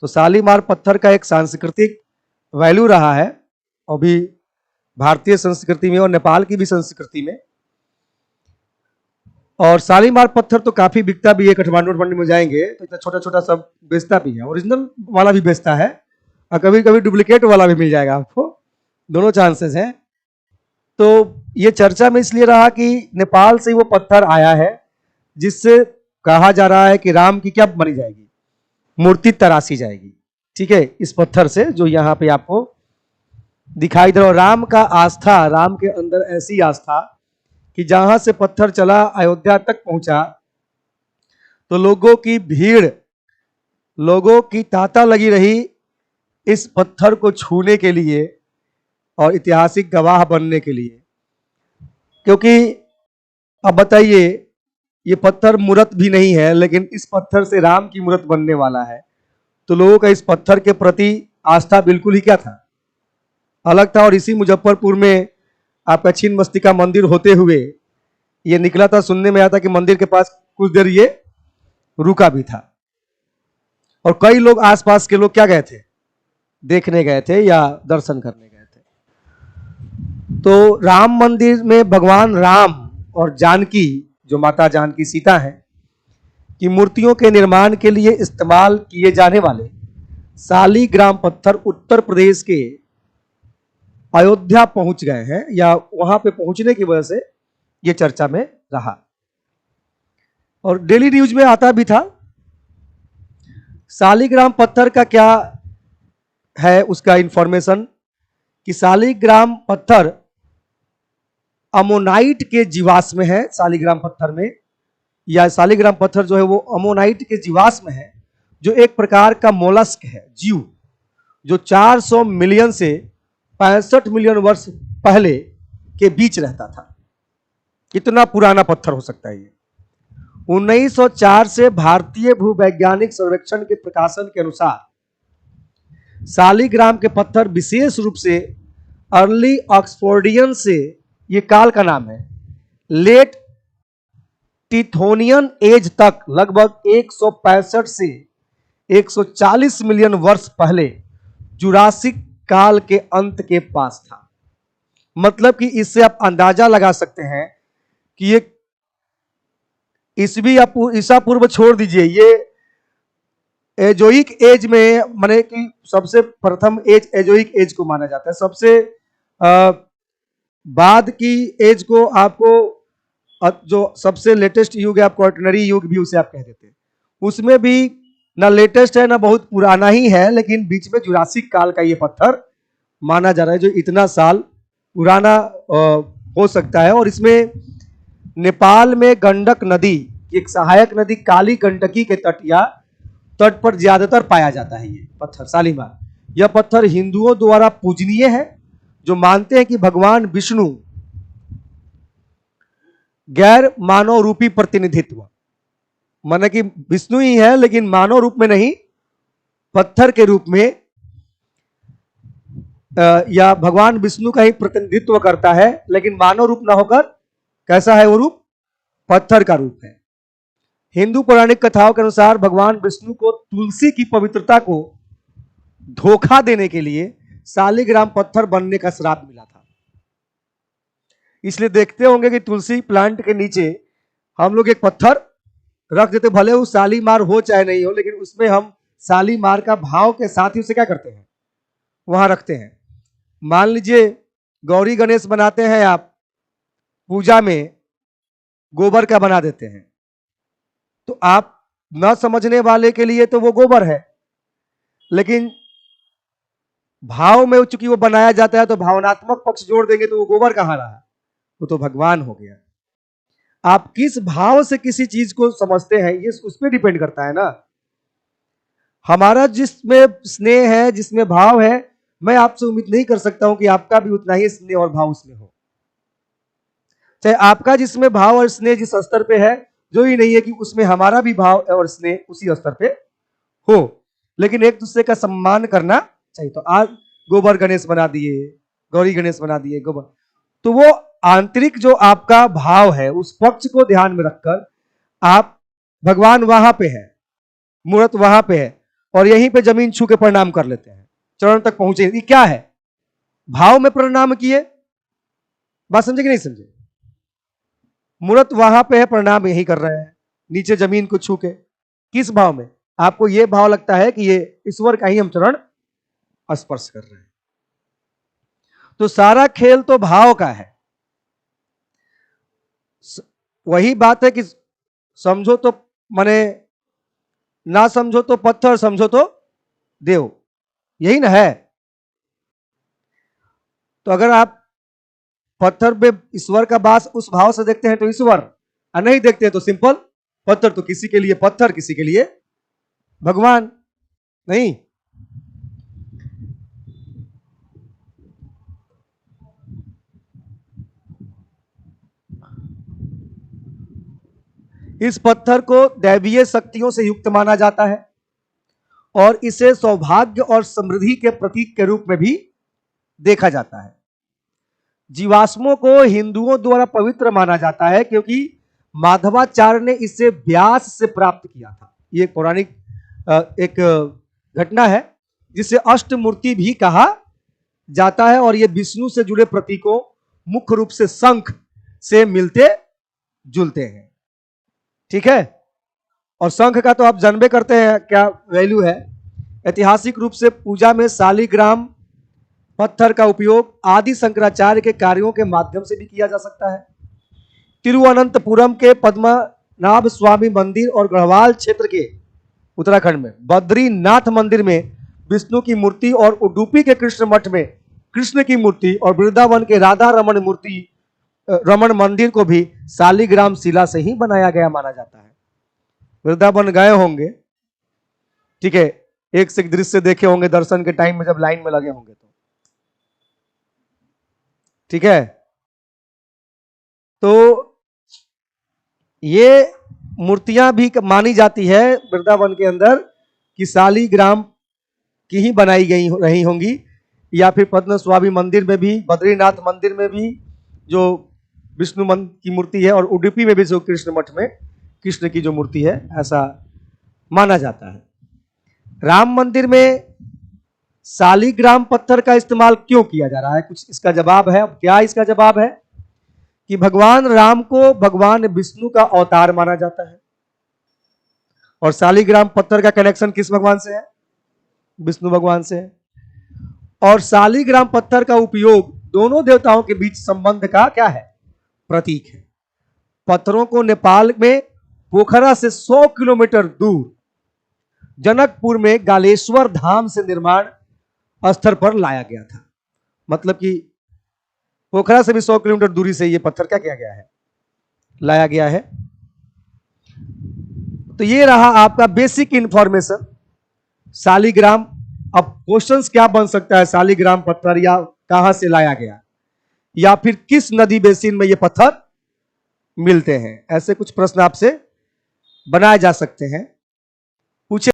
तो शालीमार पत्थर का एक सांस्कृतिक वैल्यू रहा है, और भी भारतीय संस्कृति में और नेपाल की भी संस्कृति में। और शालीमार पत्थर तो काफी बिकता भी है, काठमांडू में जाएंगे तो इतना छोटा छोटा सब बेचता भी है, ओरिजिनल वाला भी बेचता है और कभी कभी डुप्लीकेट वाला भी मिल जाएगा आपको, दोनों चांसेस हैं। तो ये चर्चा में इसलिए रहा कि नेपाल से वो पत्थर आया है जिससे कहा जा रहा है कि राम की क्या बनी जाएगी, मूर्ति तराशी जाएगी। ठीक है, इस पत्थर से जो यहाँ पे आपको दिखाई दे रहा है। राम का आस्था, राम के अंदर ऐसी आस्था कि जहां से पत्थर चला अयोध्या तक पहुंचा तो लोगों की भीड़, लोगों की तांता लगी रही इस पत्थर को छूने के लिए और ऐतिहासिक गवाह बनने के लिए। क्योंकि अब बताइए, ये पत्थर मूर्त भी नहीं है, लेकिन इस पत्थर से राम की मूर्त बनने वाला है, तो लोगों का इस पत्थर के प्रति आस्था बिल्कुल ही क्या था, अलग था। और इसी मुजफ्फरपुर में आपका छिन्नमस्तिका मंदिर होते हुए ये निकला था, सुनने में आया था कि मंदिर के पास कुछ देर ये रुका भी था, और कई लोग आसपास के लोग क्या गए थे, देखने गए थे या दर्शन करने गए थे। तो राम मंदिर में भगवान राम और जानकी, जो माता जानकी सीता हैं, की मूर्तियों के निर्माण के लिए इस्तेमाल किए जाने वाले शालीग्राम पत्थर उत्तर प्रदेश के अयोध्या पहुंच गए हैं, या वहां पे पहुंचने की वजह से ये चर्चा में रहा और डेली न्यूज में आता भी था। शालीग्राम पत्थर का क्या है उसका इंफॉर्मेशन, कि शालीग्राम पत्थर अमोनाइट के जीवाश्म है। शालीग्राम पत्थर में, या शालीग्राम पत्थर जो है वो अमोनाइट के जीवाश्म है, जो एक प्रकार का मोलस्क है, जीव, जो 400 मिलियन से 65 मिलियन वर्ष पहले के बीच रहता था। कितना पुराना पत्थर हो सकता है ये। 1904 से भारतीय भूवैज्ञानिक सर्वेक्षण के प्रकाशन के अनुसार शालीग्राम के पत्थर विशेष रूप से अर्ली ऑक्सफोर्डियन से, ये काल का नाम है, लेट टिथोनियन एज तक लगभग 165 से 140 मिलियन वर्ष पहले जुरासिक काल के अंत के पास था। मतलब कि इससे आप अंदाजा लगा सकते हैं कि ये ईसा पूर्व छोड़ दीजिए, ये एजोइक एज में, माने कि सबसे प्रथम एज एजोइक एज को माना जाता है। सबसे बाद की एज को आपको, जो सबसे लेटेस्ट युग है, आपको ऑर्डिनरी युग भी उसे आप कह देते हैं। उसमें भी ना लेटेस्ट है ना बहुत पुराना ही है, लेकिन बीच में जुरासिक काल का ये पत्थर माना जा रहा है, जो इतना साल पुराना हो सकता है। और इसमें नेपाल में गंडक नदी, एक सहायक नदी काली गंडकी के तट पर ज्यादातर पाया जाता है ये पत्थर शालीमार। यह पत्थर हिंदुओं द्वारा पूजनीय है, जो मानते हैं कि भगवान विष्णु गैर मानव रूपी प्रतिनिधित्व, माने कि विष्णु ही है लेकिन मानव रूप में नहीं, पत्थर के रूप में, या भगवान विष्णु का ही प्रतिनिधित्व करता है, लेकिन मानव रूप ना होकर कैसा है वो रूप, पत्थर का रूप है। हिंदू पौराणिक कथाओं के अनुसार भगवान विष्णु को तुलसी की पवित्रता को धोखा देने के लिए शालीग्राम पत्थर बनने का श्राप मिला था। इसलिए देखते होंगे कि तुलसी प्लांट के नीचे हम लोग एक पत्थर रख देते, भले वो शालीमार हो चाहे नहीं हो, लेकिन उसमें हम शालीमार का भाव के साथ ही उसे क्या करते हैं, वहां रखते हैं। मान लीजिए गौरी गणेश बनाते हैं आप, पूजा में गोबर का बना देते हैं, तो आप न समझने वाले के लिए तो वो गोबर है, लेकिन भाव में चूंकि वो बनाया जाता है तो भावनात्मक पक्ष जोड़ देंगे तो वो गोबर कहां रहा, वो तो भगवान हो गया। आप किस भाव से किसी चीज को समझते हैं ये उस पर डिपेंड करता है ना। हमारा जिसमें स्नेह है, जिसमें भाव है, मैं आपसे उम्मीद नहीं कर सकता हूं कि आपका भी उतना ही स्नेह और भाव उसमें हो। चाहे आपका जिसमें भाव और स्नेह जिस स्तर पे है, जो ही नहीं है कि उसमें हमारा भी भाव और स्नेह उसी स्तर पे हो, लेकिन एक दूसरे का सम्मान करना चाहिए। तो आज गोबर गणेश बना दिए, गौरी गणेश बना दिए, गोबर, तो वो आंतरिक जो आपका भाव है उस पक्ष को ध्यान में रखकर आप, भगवान वहां पे है, मूर्त वहां पे है, और यहीं पे जमीन छू के प्रणाम कर लेते हैं, चरण तक पहुंचे। ये क्या है? भाव में प्रणाम किए। बात समझे कि नहीं समझे? मूर्त वहां पे है, प्रणाम यही कर रहे हैं, नीचे जमीन को छू के। किस भाव में? आपको यह भाव लगता है कि ये ईश्वर का ही हम चरण स्पर्श कर रहे हैं। तो सारा खेल तो भाव का है। वही बात है कि समझो तो माने, ना समझो तो पत्थर, समझो तो देव, यही ना है। तो अगर आप पत्थर पे ईश्वर का वास उस भाव से देखते हैं तो ईश्वर, और नहीं देखते हैं तो सिंपल पत्थर। तो किसी के लिए पत्थर, किसी के लिए भगवान। नहीं, इस पत्थर को दैवीय शक्तियों से युक्त माना जाता है और इसे सौभाग्य और समृद्धि के प्रतीक के रूप में भी देखा जाता है। जीवाश्मों को हिंदुओं द्वारा पवित्र माना जाता है क्योंकि माधवाचार्य ने इसे व्यास से प्राप्त किया था। ये पौराणिक एक घटना है जिसे अष्टमूर्ति भी कहा जाता है। और ये विष्णु से जुड़े प्रतीकों, मुख्य रूप से शंख से मिलते जुलते हैं। ठीक है? और शंख का तो आप जानबे करते हैं क्या वैल्यू है। ऐतिहासिक रूप से पूजा में शालिग्राम पत्थर का उपयोग आदि शंकराचार्य के कार्यों के माध्यम से भी किया जा सकता है। तिरुवनंतपुरम के पद्मनाभ स्वामी मंदिर और गढ़वाल क्षेत्र के उत्तराखंड में बद्रीनाथ मंदिर में विष्णु की मूर्ति और उडुपी के कृष्ण मठ में कृष्ण की मूर्ति और वृंदावन के राधा रमण मंदिर को भी शालिग्राम शिला से ही बनाया गया माना जाता है। वृंदावन गए होंगे, ठीक है, एक से एक दृश्य देखे होंगे दर्शन के टाइम में जब लाइन में लगे होंगे तो, ठीक है। तो ये मूर्तियां भी मानी जाती है वृंदावन के अंदर कि शालिग्राम की ही बनाई गई रही होंगी, या फिर पद्म स्वामी मंदिर में भी, बद्रीनाथ मंदिर में भी जो विष्णु की मूर्ति है, और उडुपी में भी जो कृष्ण मठ में कृष्ण की जो मूर्ति है, ऐसा माना जाता है। राम मंदिर में शालिग्राम पत्थर का इस्तेमाल क्यों किया जा रहा है? कुछ इसका जवाब है। क्या इसका जवाब है? कि भगवान राम को भगवान विष्णु का अवतार माना जाता है और शालिग्राम पत्थर का कनेक्शन किस भगवान से है? विष्णु भगवान से है। और शालिग्राम पत्थर का उपयोग दोनों देवताओं के बीच संबंध का क्या है? प्रतीक है। पत्थरों को नेपाल में पोखरा से 100 किलोमीटर दूर जनकपुर में गालेश्वर धाम से निर्माण स्थल पर लाया गया था। मतलब कि पोखरा से भी 100 किलोमीटर दूरी से ये पत्थर क्या किया गया है? लाया गया है। तो ये रहा आपका बेसिक इंफॉर्मेशन शालिग्राम। अब क्वेश्चंस क्या बन सकता है? शालिग्राम पत्थर या कहां से लाया गया, या फिर किस नदी बेसिन में ये पत्थर मिलते हैं, ऐसे कुछ प्रश्न आपसे बनाए जा सकते हैं।